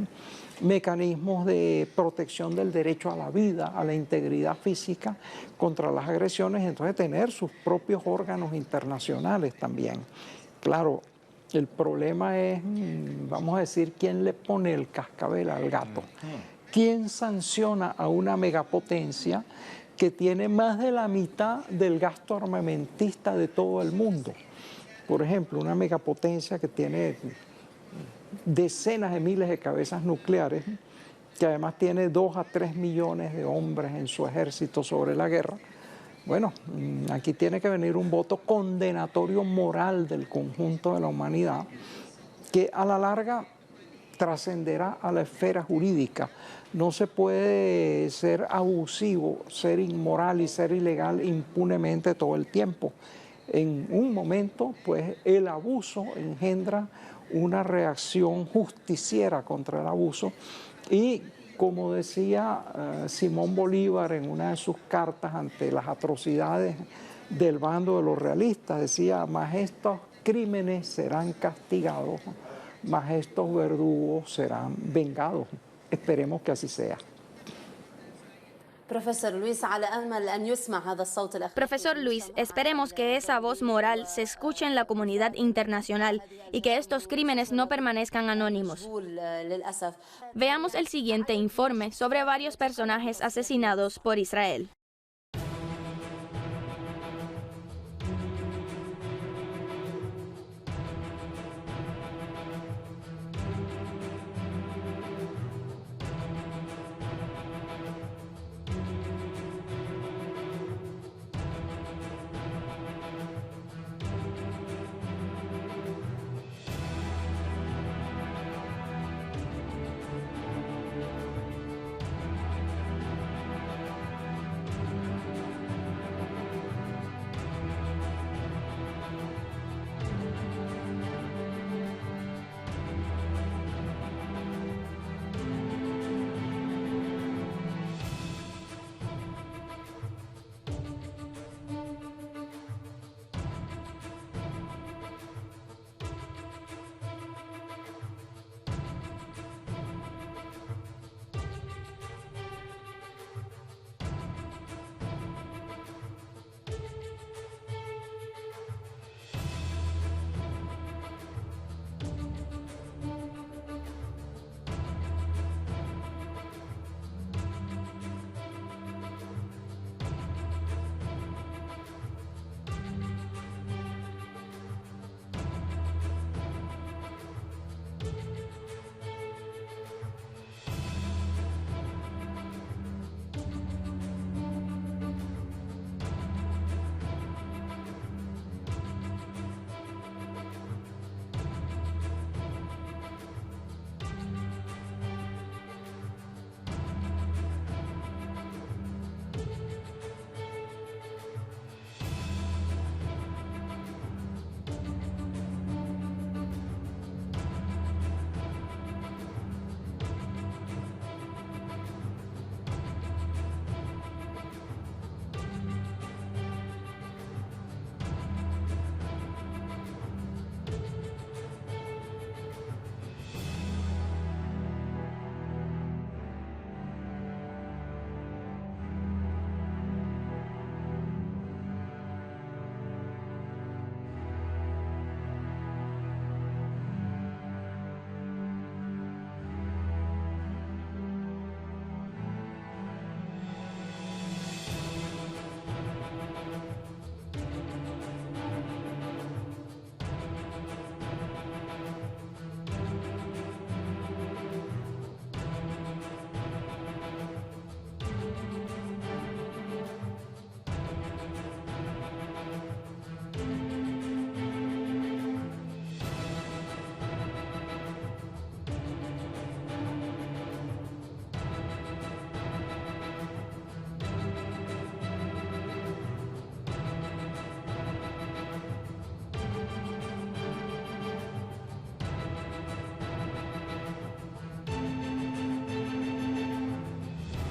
mecanismos de protección del derecho a la vida, a la integridad física contra las agresiones, entonces tener sus propios órganos internacionales también. Claro, el problema es, vamos a decir, quién le pone el cascabel al gato. ¿Quién sanciona a una megapotencia que tiene más de la mitad del gasto armamentista de todo el mundo? Por ejemplo, una megapotencia que tiene decenas de miles de cabezas nucleares, que además tiene 2 a 3 millones de hombres en su ejército sobre la guerra. Bueno, aquí tiene que venir un voto condenatorio moral del conjunto de la humanidad que a la larga trascenderá a la esfera jurídica. No se puede ser abusivo, ser inmoral y ser ilegal impunemente todo el tiempo. En un momento, pues, el abuso engendra una reacción justiciera contra el abuso y Como decía Simón Bolívar en una de sus cartas ante las atrocidades del bando de los realistas, decía: más estos crímenes serán castigados, más estos verdugos serán vengados. Esperemos que así sea. Profesor Luis, esperemos que esa voz moral se escuche en la comunidad internacional y que estos crímenes no permanezcan anónimos. Veamos el siguiente informe sobre varios personajes asesinados por Israel.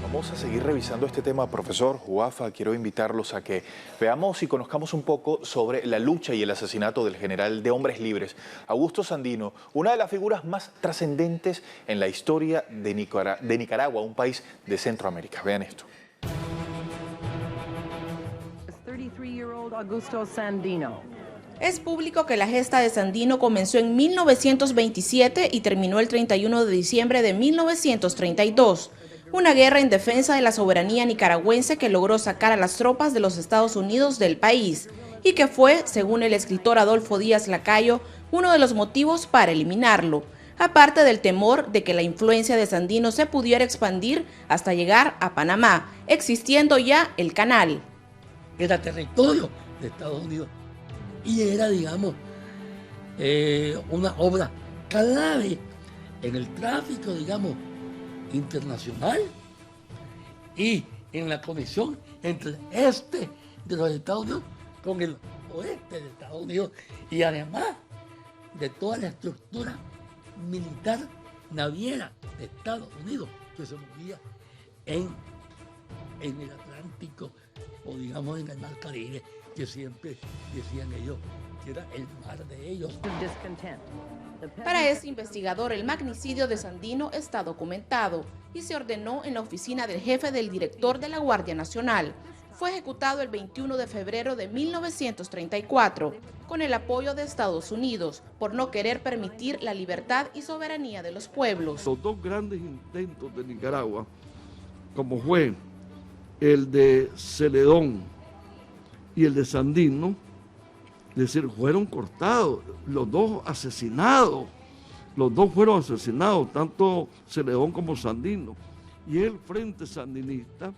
Vamos a seguir revisando este tema, profesor Juafa. Quiero invitarlos a que veamos y conozcamos un poco sobre la lucha y el asesinato del general de Hombres Libres, Augusto Sandino, una de las figuras más trascendentes en la historia de Nicaragua, un país de Centroamérica. Vean esto. 33-year-old Augusto Sandino. Es público que la gesta de Sandino comenzó en 1927 y terminó el 31 de diciembre de 1932. Una guerra en defensa de la soberanía nicaragüense que logró sacar a las tropas de los Estados Unidos del país y que fue, según el escritor Adolfo Díaz Lacayo, uno de los motivos para eliminarlo, aparte del temor de que la influencia de Sandino se pudiera expandir hasta llegar a Panamá, existiendo ya el canal. Era territorio de Estados Unidos y era, digamos, una obra clave en el tráfico, digamos, internacional y en la conexión entre el este de los Estados Unidos con el oeste de Estados Unidos y además de toda la estructura militar naviera de Estados Unidos que se movía en el Atlántico o digamos en el Mar Caribe, que siempre decían ellos que era el mar de ellos. Para ese investigador, el magnicidio de Sandino está documentado y se ordenó en la oficina del jefe del director de la Guardia Nacional. Fue ejecutado el 21 de febrero de 1934, con el apoyo de Estados Unidos, por no querer permitir la libertad y soberanía de los pueblos. Los dos grandes intentos de Nicaragua, como fue el de Celedón y el de Sandino, es decir, fueron cortados, los dos asesinados, los dos fueron asesinados, tanto Celedón como Sandino. Y el Frente Sandinista,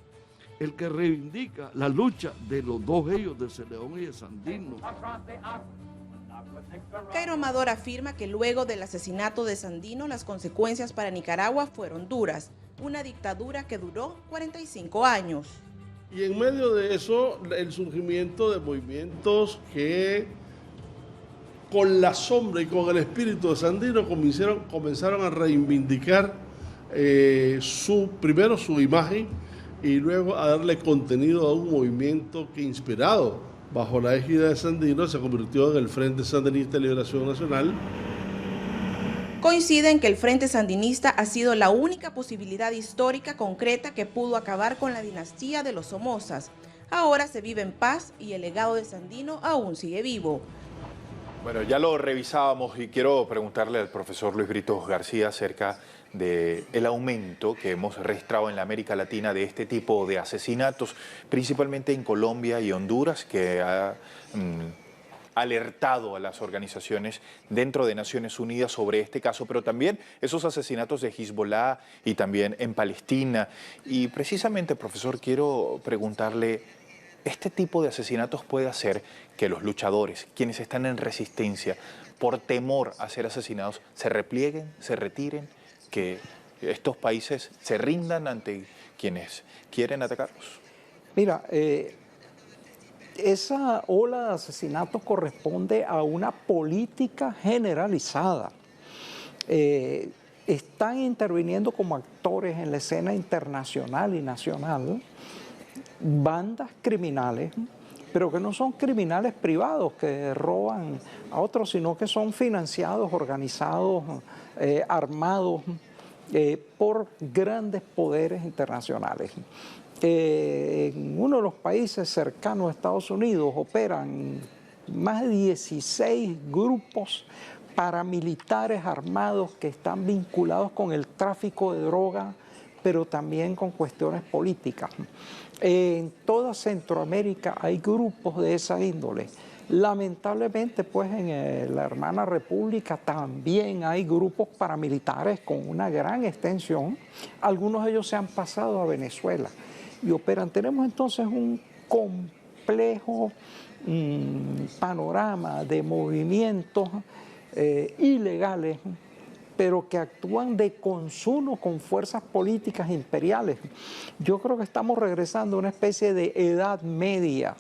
el que reivindica la lucha de los dos ellos, de Celedón y de Sandino. Cairo Amador afirma que luego del asesinato de Sandino, las consecuencias para Nicaragua fueron duras, una dictadura que duró 45 años. Y en medio de eso, el surgimiento de movimientos que con la sombra y con el espíritu de Sandino comenzaron a reivindicar primero su imagen y luego a darle contenido a un movimiento que, inspirado bajo la égida de Sandino, se convirtió en el Frente Sandinista de Liberación Nacional. Coinciden que el Frente Sandinista ha sido la única posibilidad histórica concreta que pudo acabar con la dinastía de los Somozas. Ahora se vive en paz y el legado de Sandino aún sigue vivo. Bueno, ya lo revisábamos y quiero preguntarle al profesor Luis Brito García acerca del aumento que hemos registrado en la América Latina de este tipo de asesinatos, principalmente en Colombia y Honduras, que ha alertado a las organizaciones dentro de Naciones Unidas sobre este caso, pero también esos asesinatos de Hezbollah y también en Palestina. Y precisamente, profesor, quiero preguntarle, ¿este tipo de asesinatos puede hacer que los luchadores, quienes están en resistencia, por temor a ser asesinados, se replieguen, se retiren, que estos países se rindan ante quienes quieren atacarlos? Mira, esa ola de asesinatos corresponde a una política generalizada. Están interviniendo como actores en la escena internacional y nacional bandas criminales, pero que no son criminales privados que roban a otros, sino que son financiados, organizados, armados por grandes poderes internacionales. En uno de los países cercanos a Estados Unidos operan más de 16 grupos paramilitares armados que están vinculados con el tráfico de droga, pero también con cuestiones políticas. En toda Centroamérica hay grupos de esa índole. Lamentablemente, pues en la hermana República también hay grupos paramilitares con una gran extensión. Algunos de ellos se han pasado a Venezuela y operan. Tenemos entonces un complejo panorama de movimientos ilegales, pero que actúan de consumo con fuerzas políticas imperiales. Yo creo que estamos regresando a una especie de edad media,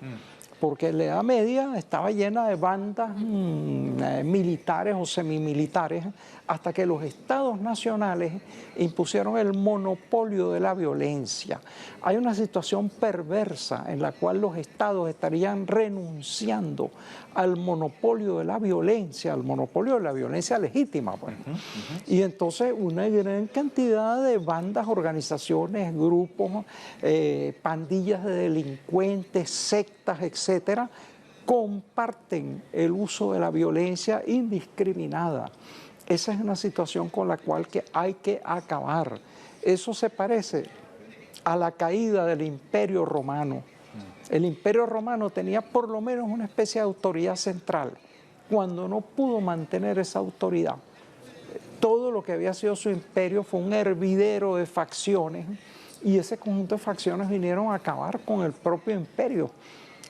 porque la Edad Media estaba llena de bandas militares o semimilitares, hasta que los estados nacionales impusieron el monopolio de la violencia. Hay una situación perversa en la cual los estados estarían renunciando al monopolio de la violencia legítima. Pues. Y entonces una gran cantidad de bandas, organizaciones, grupos, pandillas de delincuentes, sectas, etcétera, comparten el uso de la violencia indiscriminada. Esa es una situación con la cual hay que acabar. Eso se parece a la caída del Imperio Romano. El Imperio Romano tenía por lo menos una especie de autoridad central. Cuando no pudo mantener esa autoridad, todo lo que había sido su imperio fue un hervidero de facciones, y ese conjunto de facciones vinieron a acabar con el propio imperio.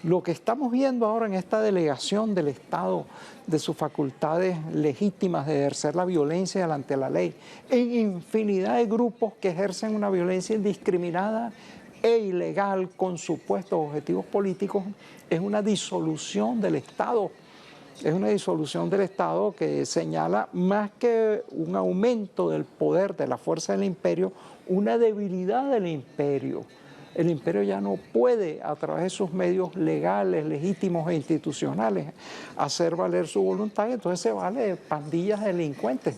Lo que estamos viendo ahora en esta delegación del Estado de sus facultades legítimas de ejercer la violencia delante de la ley, en infinidad de grupos que ejercen una violencia indiscriminada e ilegal con supuestos objetivos políticos, es una disolución del Estado. Es una disolución del Estado que señala más que un aumento del poder, de la fuerza del imperio, una debilidad del imperio. El imperio ya no puede, a través de sus medios legales, legítimos e institucionales, hacer valer su voluntad, y entonces se vale de pandillas de delincuentes.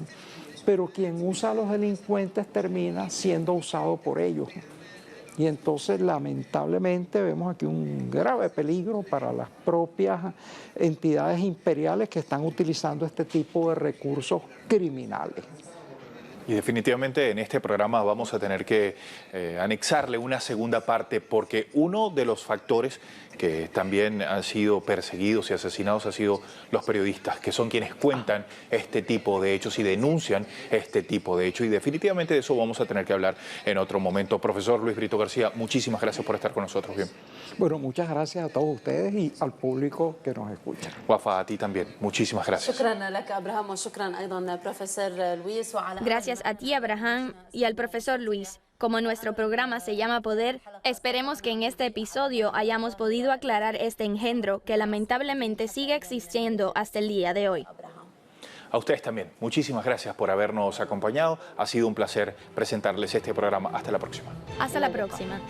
Pero quien usa a los delincuentes termina siendo usado por ellos. Y entonces, lamentablemente, vemos aquí un grave peligro para las propias entidades imperiales que están utilizando este tipo de recursos criminales. Y definitivamente en este programa vamos a tener que anexarle una segunda parte, porque uno de los factores que también han sido perseguidos y asesinados ha sido los periodistas, que son quienes cuentan este tipo de hechos y denuncian este tipo de hechos. Y definitivamente de eso vamos a tener que hablar en otro momento. Profesor Luis Brito García, muchísimas gracias por estar con nosotros. Bien. Bueno, muchas gracias a todos ustedes y al público que nos escucha. Wafa, a ti también. Muchísimas gracias. Gracias a ti, Abraham, y al profesor Luis. Como nuestro programa se llama Poder, esperemos que en este episodio hayamos podido aclarar este engendro que lamentablemente sigue existiendo hasta el día de hoy. A ustedes también. Muchísimas gracias por habernos acompañado. Ha sido un placer presentarles este programa. Hasta la próxima. Hasta la próxima.